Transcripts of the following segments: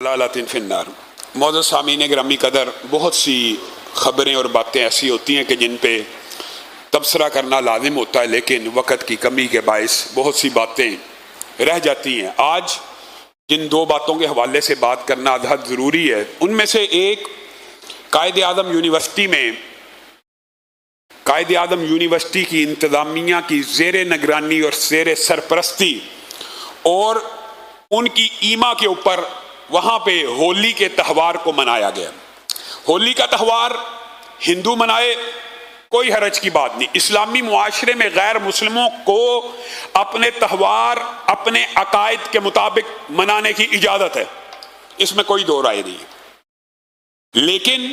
ضلالۃ فی النار۔ معزز سامعین گرامی قدر، بہت سی خبریں اور باتیں ایسی ہوتی ہیں کہ جن پہ تبصرہ کرنا لازم ہوتا ہے، لیکن وقت کی کمی کے باعث بہت سی باتیں رہ جاتی ہیں۔ آج جن دو باتوں کے حوالے سے بات کرنا ادحد ضروری ہے، ان میں سے ایک قائد اعظم یونیورسٹی کی انتظامیہ کی زیر نگرانی اور زیر سرپرستی اور ان کی ایما کے اوپر وہاں پہ ہولی کے تہوار کو منایا گیا۔ ہولی کا تہوار ہندو منائے، کوئی حرج کی بات نہیں۔ اسلامی معاشرے میں غیر مسلموں کو اپنے تہوار اپنے عقائد کے مطابق منانے کی اجازت ہے، اس میں کوئی دو رائے نہیں ہے۔ لیکن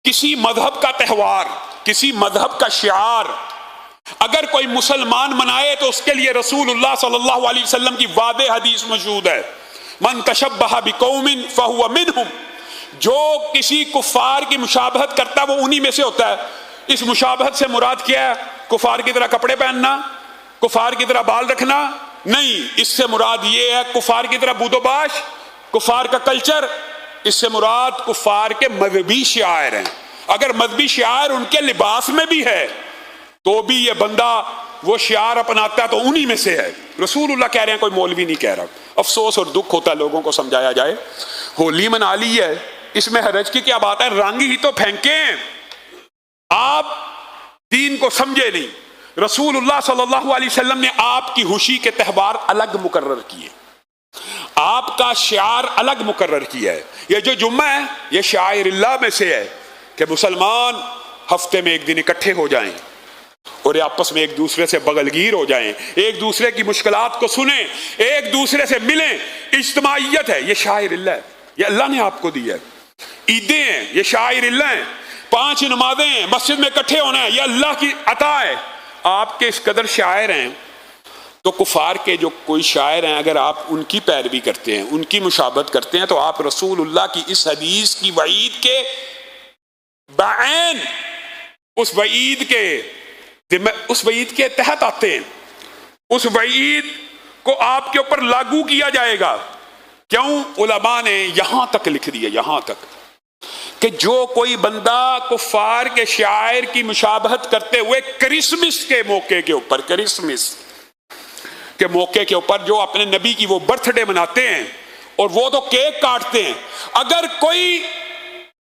کسی مذہب کا تہوار، کسی مذہب کا شعار اگر کوئی مسلمان منائے تو اس کے لیے رسول اللہ صلی اللہ علیہ وسلم کی واضح حدیث موجود ہے، من تشبہ بقوم فہو منہم، جو کسی کفار کی مشابہت کرتا ہے وہ انہی میں سے ہوتا ہے۔ اس مشابہت سے مراد کیا ہے؟ کفار کی طرح کپڑے پہننا، کفار کی طرح بال رکھنا نہیں، اس سے مراد یہ ہے کفار کی طرح بود و باش، کفار کا کلچر۔ اس سے مراد کفار کے مذہبی شعائر ہیں۔ اگر مذہبی شعائر ان کے لباس میں بھی ہے تو بھی یہ بندہ وہ شعار اپناتا ہے تو انہی میں سے ہے۔ رسول اللہ کہہ رہے ہیں، کوئی مولوی نہیں کہہ رہا۔ افسوس اور دکھ ہوتا ہے لوگوں کو سمجھایا جائے، ہولی منا لی ہے، اس میں حرج کی کیا بات ہے، رنگ ہی تو پھینکیں۔ آپ دین کو سمجھے نہیں۔ رسول اللہ صلی اللہ علیہ وسلم نے آپ کی خوشی کے تہوار الگ مقرر کیے، آپ کا شعار الگ مقرر کیا ہے۔ یہ جو جمعہ ہے یہ شعائر اللہ میں سے ہے کہ مسلمان ہفتے میں ایک دن اکٹھے ہو جائیں اور آپس میں ایک دوسرے سے بغلگیر ہو جائیں، ایک دوسرے کی مشکلات کو سنیں، ایک دوسرے سے ملیں۔ اجتماعیت ہے، یہ شعائر اللہ ہے، یہ اللہ نے آپ کو دی ہے۔ عیدیں ہیں، یہ شعائر اللہ ہیں۔ 5 نمازیں ہیں، مسجد میں اکٹھے ہونا ہے، یہ اللہ کی عطا ہے۔ آپ کے اس قدر شاعر ہیں تو کفار کے جو کوئی شاعر ہیں اگر آپ ان کی پیروی کرتے ہیں، ان کی مشابہت کرتے ہیں تو آپ رسول اللہ کی اس حدیث کی وعید کے بعین اس وعید کے تحت آتے ہیں۔ اس وعید کو آپ کے اوپر لاگو کیا جائے گا۔ کیوں؟ علماء نے یہاں تک لکھ دیا، یہاں تک کہ جو کوئی بندہ کفار کے شاعر کی مشابہت کرتے ہوئے کرسمس کے موقع کے اوپر، کرسمس کے موقع کے اوپر جو اپنے نبی کی وہ برتھ ڈے مناتے ہیں اور وہ تو کیک کاٹتے ہیں، اگر کوئی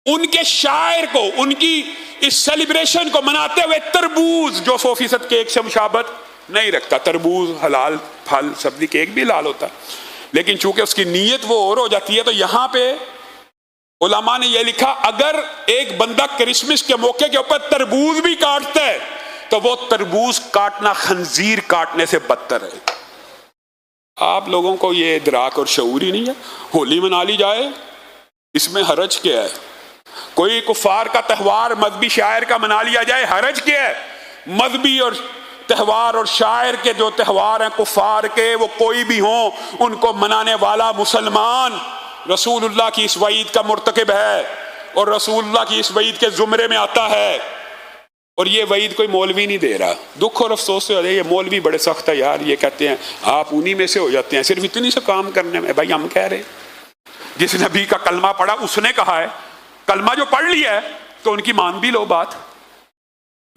ان کے شاعر کو، ان کی اس سیلیبریشن کو مناتے ہوئے تربوز جو 100% کیک سے مشابہت نہیں رکھتا، تربوز حلال پھل سبزی، کیک بھی حلال ہوتا ہے، لیکن چونکہ اس کی نیت وہ اور ہو جاتی ہے تو یہاں پہ علماء نے یہ لکھا اگر ایک بندہ کرسمس کے موقع کے اوپر تربوز بھی کاٹتا ہے تو وہ تربوز کاٹنا خنزیر کاٹنے سے بدتر ہے۔ آپ لوگوں کو یہ ادراک اور شعور ہی نہیں ہے۔ ہولی منا لی جائے، اس میں حرج کیا ہے؟ کوئی کفار کا تہوار مذہبی شاعر کا منا لیا جائے، حرج کیا ہے؟ مذہبی اور تہوار اور شاعر کے جو تہوار ہیں کفار کے، وہ کوئی بھی ہوں، ان کو منانے والا مسلمان رسول اللہ کی اس وعید کا مرتکب ہے اور رسول اللہ کی اس وعید کے زمرے میں آتا ہے، اور یہ وعید کوئی مولوی نہیں دے رہا۔ دکھ اور افسوس سے یہ مولوی بڑے سخت ہے یار، یہ کہتے ہیں آپ انہی میں سے ہو جاتے ہیں صرف اتنی سے کام کرنے میں۔ بھائی ہم کہہ رہے ہیں جس نبی کا کلمہ پڑھا اس نے کہا ہے، کلمہ جو پڑھ لیا ہے تو ان کی مان بھی لو بات۔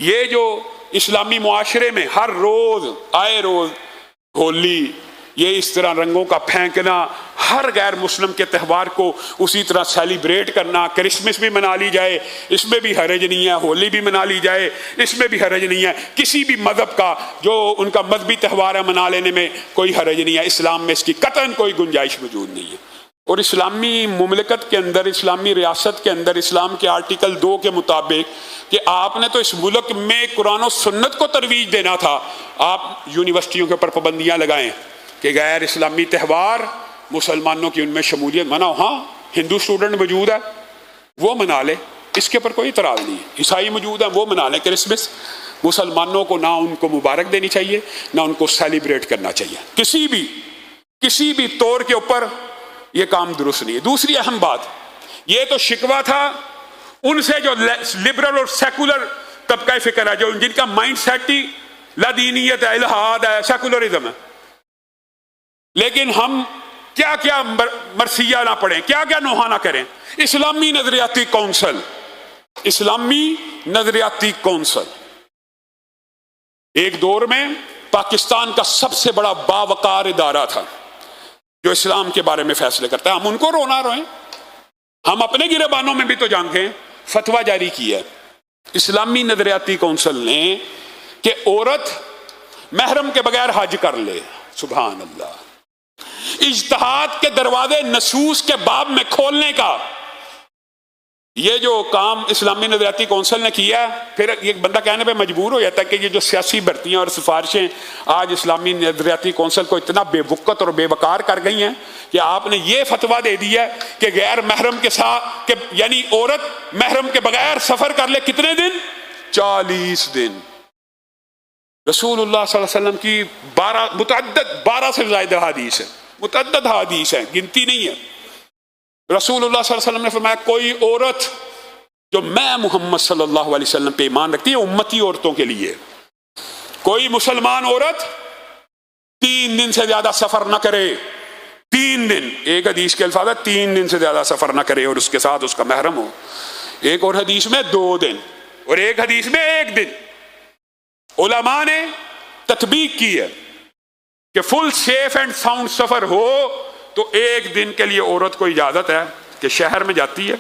یہ جو اسلامی معاشرے میں ہر روز آئے روز ہولی، یہ اس طرح رنگوں کا پھینکنا، ہر غیر مسلم کے تہوار کو اسی طرح سیلیبریٹ کرنا، کرسمس بھی منا لی جائے اس میں بھی حرج نہیں ہے، ہولی بھی منا لی جائے اس میں بھی حرج نہیں ہے، کسی بھی مذہب کا جو ان کا مذہبی تہوار ہے منا لینے میں کوئی حرج نہیں ہے۔ اسلام میں اس کی قطعاً کوئی گنجائش موجود نہیں ہے۔ اور اسلامی مملکت کے اندر، اسلامی ریاست کے اندر، اسلام کے آرٹیکل 2 کے مطابق کہ آپ نے تو اس ملک میں قرآن و سنت کو ترویج دینا تھا، آپ یونیورسٹیوں کے اوپر پابندیاں لگائیں کہ غیر اسلامی تہوار مسلمانوں کی ان میں شمولیت مناؤ۔ ہاں ہندو اسٹوڈنٹ موجود ہے وہ منا لے، اس کے اوپر کوئی اعتراض نہیں ہے۔ عیسائی موجود ہے وہ منا لیں کرسمس، مسلمانوں کو نہ ان کو مبارک دینی چاہیے نہ ان کو سیلیبریٹ کرنا چاہیے، کسی بھی طور کے اوپر یہ کام درست نہیں ہے۔ دوسری اہم بات، یہ تو شکوہ تھا ان سے جو لبرل اور سیکولر طبقہ فکر ہے، جو جن کا مائنڈ سیٹ ہی لادینیت ہے، الہاد ہے، سیکولرزم ہے، لیکن ہم کیا کیا مرثیہ نہ پڑھیں، کیا کیا نوحہ نہ کریں. اسلامی نظریاتی کونسل، اسلامی نظریاتی کونسل ایک دور میں پاکستان کا سب سے بڑا باوقار ادارہ تھا جو اسلام کے بارے میں فیصلے کرتا ہے. ہم ان کو رونا روئیں، ہم اپنے گریبانوں میں بھی تو جانتے ہیں. فتویٰ جاری کیا ہے اسلامی نظریاتی کونسل نے کہ عورت محرم کے بغیر حج کر لے. سبحان اللہ. اجتہاد کے دروازے نصوص کے باب میں کھولنے کا یہ جو کام اسلامی نظریاتی کونسل نے کیا ہے، پھر ایک بندہ کہنے پہ مجبور ہو جاتا ہے کہ یہ جو سیاسی بھرتیاں اور سفارشیں آج اسلامی نظریاتی کونسل کو اتنا بے وقت اور بے وقار کر گئی ہیں کہ آپ نے یہ فتویٰ دے دیا ہے کہ غیر محرم کے ساتھ یعنی عورت محرم کے بغیر سفر کر لے کتنے دن؟ 40 دن. رسول اللہ صلی اللہ علیہ وسلم کی 12 سے زائد حدیث ہے، متعدد حدیث ہیں، گنتی نہیں ہے. رسول اللہ صلی اللہ علیہ وسلم نے فرمایا کوئی عورت جو میں محمد صلی اللہ علیہ وسلم پہ ایمان رکھتی ہے، امتی عورتوں کے لیے، کوئی مسلمان عورت 3 دن سے زیادہ سفر نہ کرے. 3 دن، ایک حدیث کے الفاظ ہے 3 دن سے زیادہ سفر نہ کرے اور اس کے ساتھ اس کا محرم ہو. ایک اور حدیث میں 2 دن اور ایک حدیث میں 1 دن. علماء نے تطبیق کی ہے کہ فل سیف اینڈ ساؤنڈ سفر ہو تو 1 دن کے لیے عورت کو اجازت ہے کہ شہر میں جاتی ہے،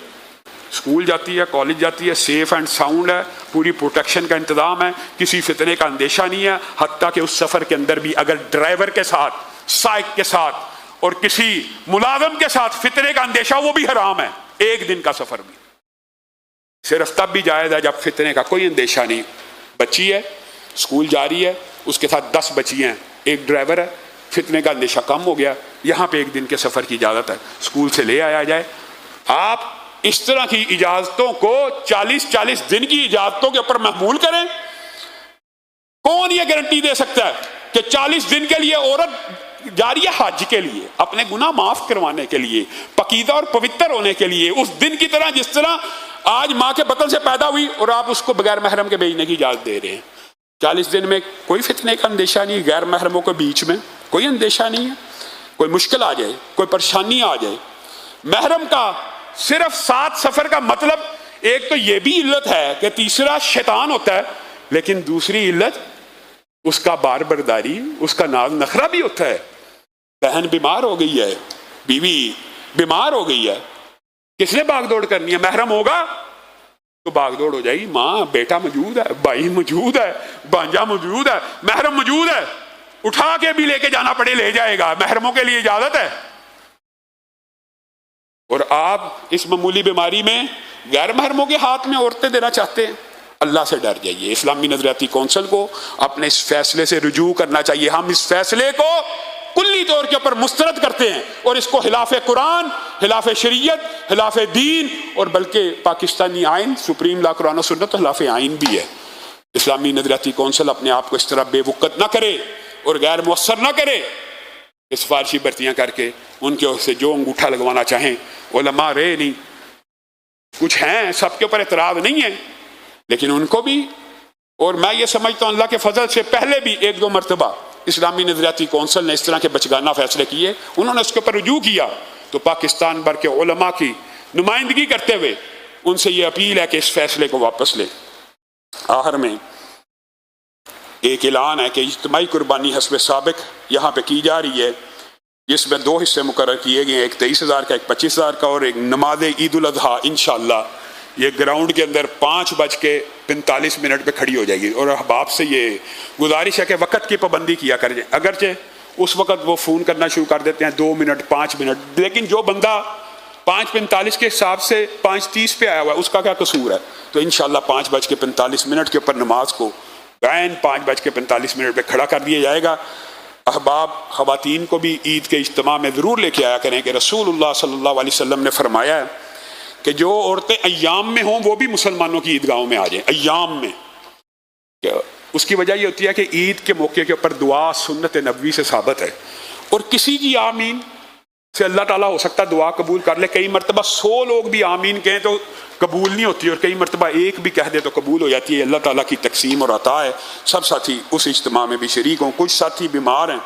اسکول جاتی ہے، کالج جاتی ہے، سیف اینڈ ساؤنڈ ہے، پوری پروٹیکشن کا انتظام ہے، کسی فتنے کا اندیشہ نہیں ہے. حتیٰ کہ اس سفر کے اندر بھی اگر ڈرائیور کے ساتھ، سائق کے ساتھ اور کسی ملازم کے ساتھ فتنے کا اندیشہ، وہ بھی حرام ہے. 1 دن کا سفر بھی صرف تب بھی جائز ہے جب فتنے کا کوئی اندیشہ نہیں. بچی ہے، اسکول جا رہی ہے، اس کے ساتھ 10 بچی ہیں، ایک ڈرائیور ہے، فتنے کا اندیشہ کم ہو گیا، یہاں پہ 1 دن کے سفر کی اجازت ہے، اسکول سے لے آیا جائے. آپ اس طرح کی اجازتوں کو 40 دن کی اجازتوں کے اوپر محمول کریں. کون یہ گارنٹی دے سکتا ہے کہ 40 دن کے لیے عورت جا رہی ہے حج کے لیے، اپنے گناہ معاف کروانے کے لیے، پاکیزہ اور پوتر ہونے کے لیے، اس دن کی طرح جس طرح آج ماں کے بطن سے پیدا ہوئی اور آپ اس کو بغیر محرم کے بھیجنے کی اجازت دے رہے ہیں. 40 دن میں کوئی فتنے کا اندیشہ نہیں، غیر محرموں کے بیچ میں کوئی اندیشہ نہیں ہے. کوئی مشکل آ جائے، کوئی پریشانی آ جائے، محرم کا صرف ساتھ سفر کا مطلب ایک تو یہ بھی علت ہے کہ تیسرا شیطان ہوتا ہے، لیکن دوسری علت اس کا بار برداری، اس کا ناز نخرہ بھی ہوتا ہے. بہن بیمار ہو گئی ہے، بیوی بیمار ہو گئی ہے، کس نے بھاگ دوڑ کرنی ہے؟ محرم ہوگا تو بھاگ دوڑ ہو جائے گی. ماں بیٹا موجود ہے، بھائی موجود ہے، بانجا موجود ہے، محرم موجود ہے، اٹھا کے بھی لے کے جانا پڑے لے جائے گا. محرموں کے لیے اجازت ہے. اور آپ اس معمولی بیماری میں غیر محرموں کے ہاتھ میں عورتیں دینا چاہتے ہیں. اللہ سے ڈر جائیے. اسلامی نظریاتی کونسل کو اپنے اس فیصلے سے رجوع کرنا چاہیے. ہم اس فیصلے کو کلی طور کے اوپر مسترد کرتے ہیں اور اس کو خلاف قرآن، خلاف شریعت، خلاف دین اور بلکہ پاکستانی آئین، سپریم لا قرآن و سنت خلاف آئین بھی ہے. اسلامی نظریاتی کونسل اپنے آپ کو اس طرح بے وقت نہ کرے اور غیر مؤثر نہ کرے اس سفارشی بھرتیاں کر کے ان کے سے جو انگوٹھا لگوانا چاہیں. علماء رہے نہیں، کچھ ہیں، سب کے اوپر اعتراض نہیں ہے، لیکن ان کو بھی، اور میں یہ سمجھتا ہوں اللہ کے فضل سے پہلے بھی 1-2 مرتبہ اسلامی نظریاتی کونسل نے اس طرح کے بچگانہ فیصلے کیے، انہوں نے اس کے اوپر رجوع کیا تو پاکستان بھر کے علماء کی نمائندگی کرتے ہوئے ان سے یہ اپیل ہے کہ اس فیصلے کو واپس لیں. آخر میں ایک اعلان ہے کہ اجتماعی قربانی حسب سابق یہاں پہ کی جا رہی ہے، جس میں 2 حصے مقرر کیے گئے ہیں، ایک 23,000 کا، ایک 25,000 کا، اور ایک نماز عید الاضحیٰ انشاءاللہ یہ گراؤنڈ کے اندر 5:45 پہ کھڑی ہو جائے گی. اور احباب سے یہ گزارش ہے کہ وقت کی پابندی کیا کریں. اگرچہ اس وقت وہ فون کرنا شروع کر دیتے ہیں 2 منٹ 5 منٹ، لیکن جو بندہ 5:45 کے حساب سے 5:30 پہ آیا ہوا ہے اس کا کیا قصور ہے؟ تو انشاءاللہ 5:45 کے اوپر نماز کو عین 5:45 پہ کھڑا کر دیا جائے گا. احباب خواتین کو بھی عید کے اجتماع میں ضرور لے کے آیا کریں کہ رسول اللہ صلی اللہ علیہ وسلم نے فرمایا ہے کہ جو عورتیں ایام میں ہوں وہ بھی مسلمانوں کی عیدگاہوں میں آ جائیں. ایام میں اس کی وجہ یہ ہوتی ہے کہ عید کے موقع کے اوپر دعا سنت نبوی سے ثابت ہے، اور کسی کی آمین سے اللہ تعالیٰ ہو سکتا ہے دعا قبول کر لے. کئی مرتبہ 100 لوگ بھی آمین کہیں تو قبول نہیں ہوتی، اور کئی مرتبہ ایک بھی کہہ دے تو قبول ہو جاتی ہے. اللہ تعالیٰ کی تقسیم اور عطا ہے. سب ساتھی اس اجتماع میں بھی شریک ہوں. کچھ ساتھی بیمار ہیں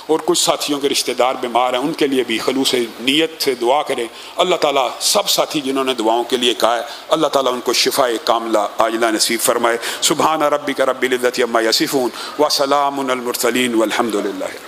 اور کچھ ساتھیوں کے رشتہ دار بیمار ہیں، ان کے لیے بھی خلوص نیت سے دعا کریں۔ اللہ تعالیٰ سب ساتھی جنہوں نے دعاؤں کے لیے کہا ہے، اللہ تعالیٰ ان کو شفاء کاملہ عاجلہ نصیب فرمائے۔ سبحان ربک رب العزت عما یصفون وسلام علی المرسلین والحمد للہ۔